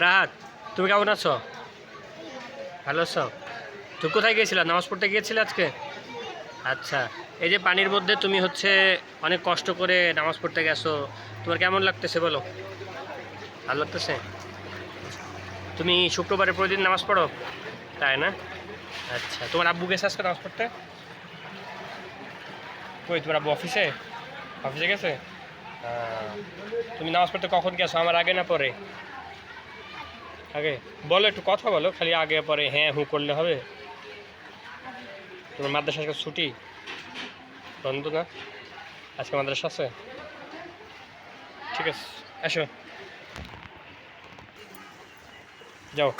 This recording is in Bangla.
রাহাত, তুমি কেমন আছো? ভালো আছো? তুমি কোথায় গিয়েছিলা? নামাজ পড়তে গিয়েছিলে আজকে? আচ্ছা। এই যে পানির মধ্যে তুমি হচ্ছে অনেক কষ্ট করে নামাজ পড়তে গেছো, তোমার কেমন লাগতেছে বলো? ভালো লাগতেছে? তুমি শুক্রবারে প্রতিদিন নামাজ পড়ো? তাই না? আচ্ছা, তোমার আব্বু গেছে আজকে নামাজ পড়তে? কই তোমার আব্বু অফিসে? অফিসে গেছে? আহ, তুমি নামাজ পড়তে কখন গেছো, আমার আগে না পরে? আগে। বলো, একটু কথা বলো, খালি আগে পরে হ্যাঁ হু করলে হবে? তোমার মাদ্রাসা আজকে ছুটি? বন্ধ না? আজকে মাদ্রাসা আছে? ঠিক আছে, আসো, যাও।